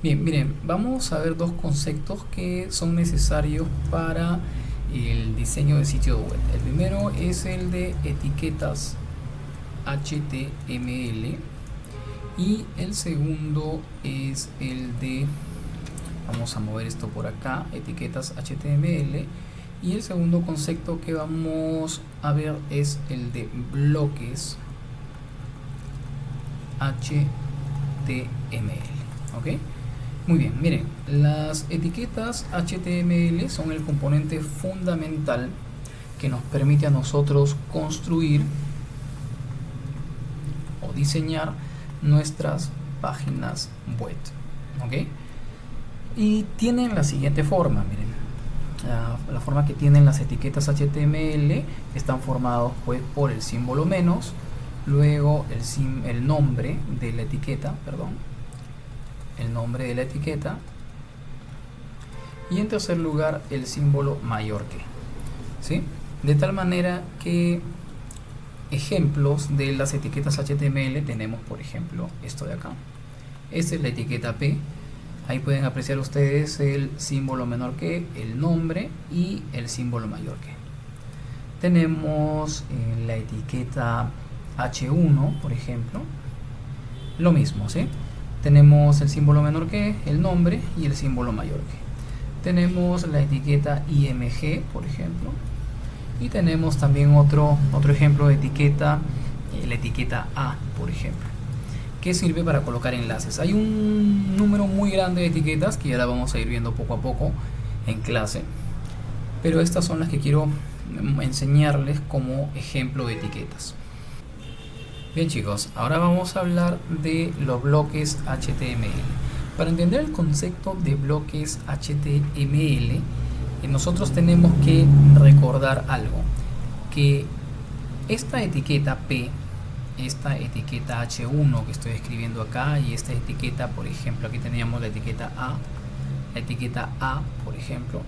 Bien, miren, vamos a ver dos conceptos que son necesarios para el diseño de sitio web. El primero es el de etiquetas HTML y el segundo es el de, vamos a mover esto por acá, etiquetas HTML, y el segundo concepto que vamos a ver es el de bloques HTML. ¿Ok? Muy bien, miren, las etiquetas HTML son el componente fundamental que nos permite a nosotros construir o diseñar nuestras páginas web. ¿Ok? Y tienen la siguiente forma, miren. La forma que tienen las etiquetas HTML están formados pues por el símbolo menos, luego el nombre de la etiqueta, el nombre de la etiqueta, y en tercer lugar el símbolo mayor que, ¿sí? De tal manera que ejemplos de las etiquetas HTML tenemos, por ejemplo, esto de acá. Esta es la etiqueta P. Ahí pueden apreciar ustedes el símbolo menor que, el nombre y el símbolo mayor que. Tenemos la etiqueta H1, por ejemplo, lo mismo, ¿sí? Tenemos el símbolo menor que, el nombre y el símbolo mayor que. Tenemos la etiqueta IMG, por ejemplo, y tenemos también otro ejemplo de etiqueta, la etiqueta A, por ejemplo, que sirve para colocar enlaces. Hay un número muy grande de etiquetas que ya la vamos a ir viendo poco a poco en clase, pero estas son las que quiero enseñarles como ejemplo de etiquetas. Bien chicos, ahora vamos a hablar de los bloques HTML. Para entender el concepto de bloques HTML, nosotros tenemos que recordar algo, que esta etiqueta P, esta etiqueta H1 que estoy escribiendo acá, y esta etiqueta, por ejemplo, aquí teníamos la etiqueta A, por ejemplo,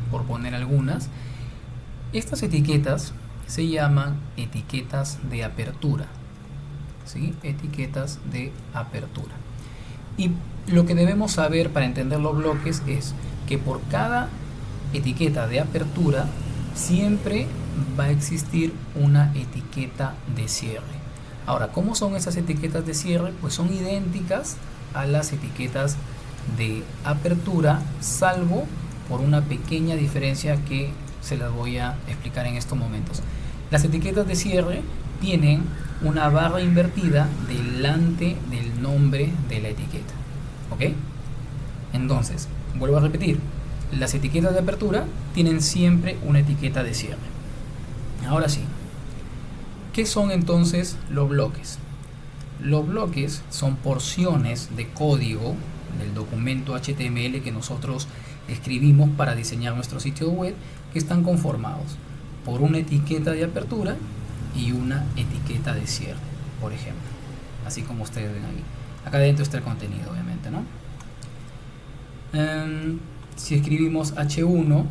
por poner algunas. Estas etiquetas se llaman etiquetas de apertura, ¿sí? Etiquetas de apertura. Y lo que debemos saber para entender los bloques es que por cada etiqueta de apertura siempre va a existir una etiqueta de cierre. Ahora, ¿cómo son esas etiquetas de cierre? Pues son idénticas a las etiquetas de apertura, salvo por una pequeña diferencia que se las voy a explicar en estos momentos. Las etiquetas de cierre tienen una barra invertida delante del nombre de la etiqueta. ¿Ok? Entonces, vuelvo a repetir, las etiquetas de apertura tienen siempre una etiqueta de cierre. Ahora sí, ¿qué son entonces los bloques? Los bloques son porciones de código del documento HTML que nosotros escribimos para diseñar nuestro sitio web, que están conformados por una etiqueta de apertura y una etiqueta de cierre, por ejemplo, así como ustedes ven ahí. Acá dentro está el contenido, obviamente, ¿no? Si escribimos H1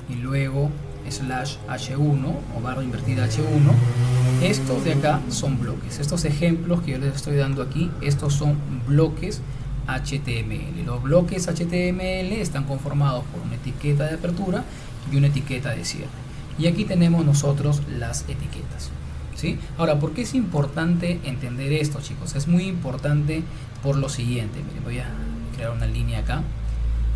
y luego slash H1 o barra invertida H1, estos de acá son bloques. Estos ejemplos que yo les estoy dando aquí, estos son bloques HTML. Los bloques HTML están conformados por una etiqueta de apertura y una etiqueta de cierre. Y aquí tenemos nosotros las etiquetas, ¿sí? Ahora, ¿por qué es importante entender esto, chicos? Es muy importante por lo siguiente. Miren, voy a crear una línea acá.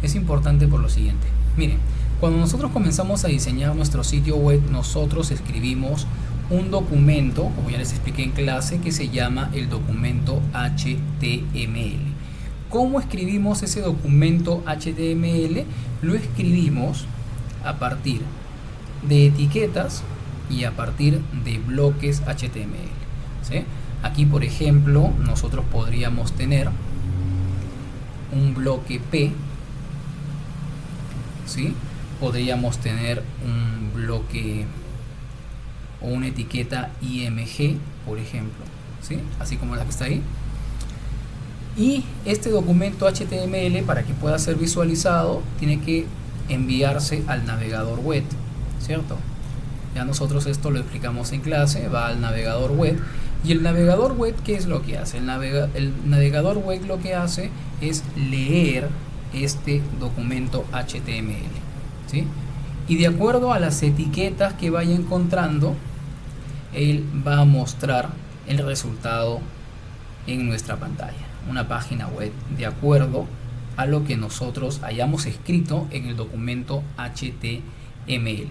Es importante por lo siguiente. Miren, cuando nosotros comenzamos a diseñar nuestro sitio web, nosotros escribimos un documento, como ya les expliqué en clase, que se llama el documento HTML. ¿Cómo escribimos ese documento HTML? Lo escribimos a partir de etiquetas y a partir de bloques HTML, ¿sí? Aquí, por ejemplo, nosotros podríamos tener un bloque P, ¿sí? Podríamos tener un bloque o una etiqueta IMG, por ejemplo, ¿sí? Así como la que está ahí. Y este documento HTML, para que pueda ser visualizado, tiene que enviarse al navegador web, ¿cierto? Ya nosotros esto lo explicamos en clase, va al navegador web Y el navegador web, ¿qué es lo que hace? El navegador web lo que hace es leer este documento HTML, ¿sí? Y de acuerdo a las etiquetas que vaya encontrando, él va a mostrar el resultado en nuestra pantalla, una página web de acuerdo a lo que nosotros hayamos escrito en el documento HTML.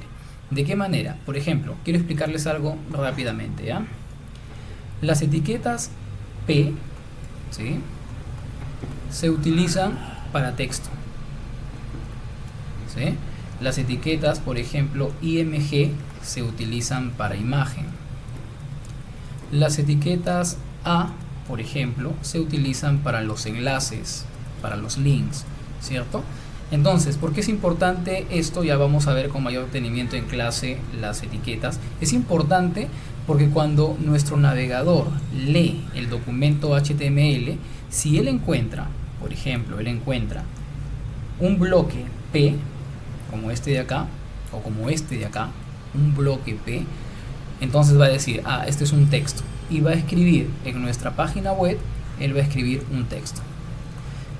¿De qué manera? Por ejemplo, quiero explicarles algo rápidamente, ¿ya? Las etiquetas P, ¿sí?, se utilizan para texto, ¿sí? Las etiquetas, por ejemplo, IMG, se utilizan para imagen. Las etiquetas A, por ejemplo, se utilizan para los enlaces, para los links, ¿cierto? Entonces, ¿por qué es importante esto? Ya vamos a ver con mayor detenimiento en clase las etiquetas. Es importante porque cuando nuestro navegador lee el documento HTML, si él encuentra, por ejemplo, él encuentra un bloque P, como este de acá, o como este de acá, un bloque P, entonces va a decir, ah, este es un texto, y va a escribir en nuestra página web, él va a escribir un texto.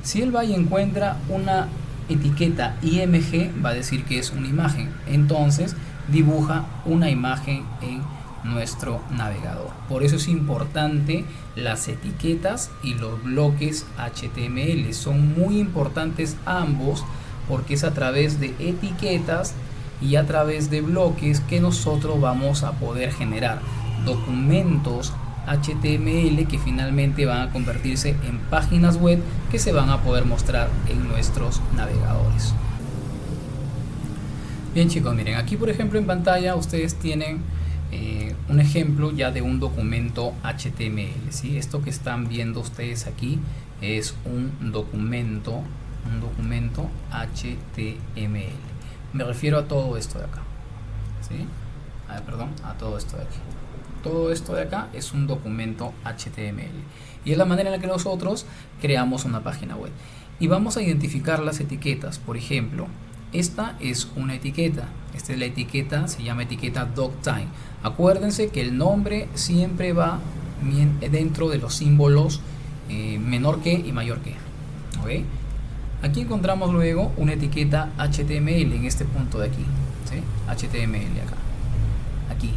Si él va y encuentra una etiqueta IMG, va a decir que es una imagen, entonces dibuja una imagen en nuestro navegador. Por eso es importante las etiquetas y los bloques HTML, son muy importantes ambos, porque es a través de etiquetas y a través de bloques que nosotros vamos a poder generar documentos HTML que finalmente van a convertirse en páginas web que se van a poder mostrar en nuestros navegadores. Bien, chicos, miren, aquí por ejemplo en pantalla ustedes tienen un ejemplo ya de un documento HTML, ¿sí? Esto que están viendo ustedes aquí es un documento HTML. Me refiero a todo esto de acá, ¿sí? A todo esto de aquí. Todo esto de acá es un documento HTML y es la manera en la que nosotros creamos una página web. Y vamos a identificar las etiquetas. Por ejemplo, esta es una etiqueta. Esta es la etiqueta, se llama etiqueta doctime. Acuérdense que el nombre siempre va dentro de los símbolos menor que y mayor que, ¿ok? Aquí encontramos luego una etiqueta HTML en este punto de aquí, ¿sí? HTML acá, aquí.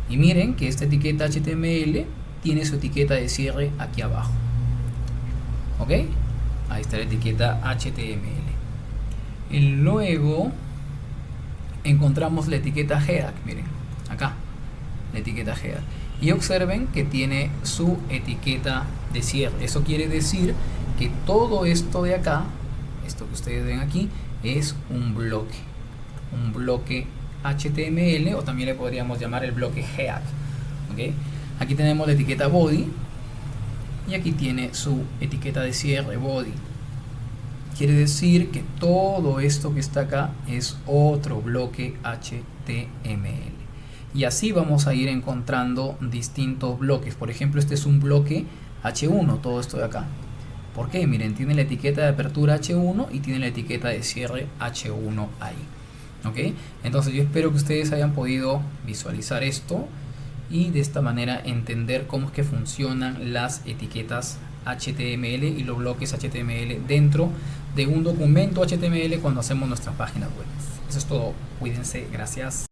Y miren que esta etiqueta HTML tiene su etiqueta de cierre aquí abajo, ¿ok? Ahí está la etiqueta HTML. Y luego encontramos la etiqueta header, miren, acá, la etiqueta header. Y observen que tiene su etiqueta de cierre. Eso quiere decir que todo esto de acá, esto que ustedes ven aquí, es un bloque HTML, o también le podríamos llamar el bloque head, ¿okay? Aquí tenemos la etiqueta body y aquí tiene su etiqueta de cierre body. Quiere decir que todo esto que está acá es otro bloque HTML. Y así vamos a ir encontrando distintos bloques. Por ejemplo, este es un bloque H1, todo esto de acá. ¿Por qué? Miren, tiene la etiqueta de apertura H1 y tiene la etiqueta de cierre H1 ahí. ¿Ok? Entonces yo espero que ustedes hayan podido visualizar esto y de esta manera entender cómo es que funcionan las etiquetas HTML y los bloques HTML dentro de un documento HTML cuando hacemos nuestras páginas web. Eso es todo. Cuídense. Gracias.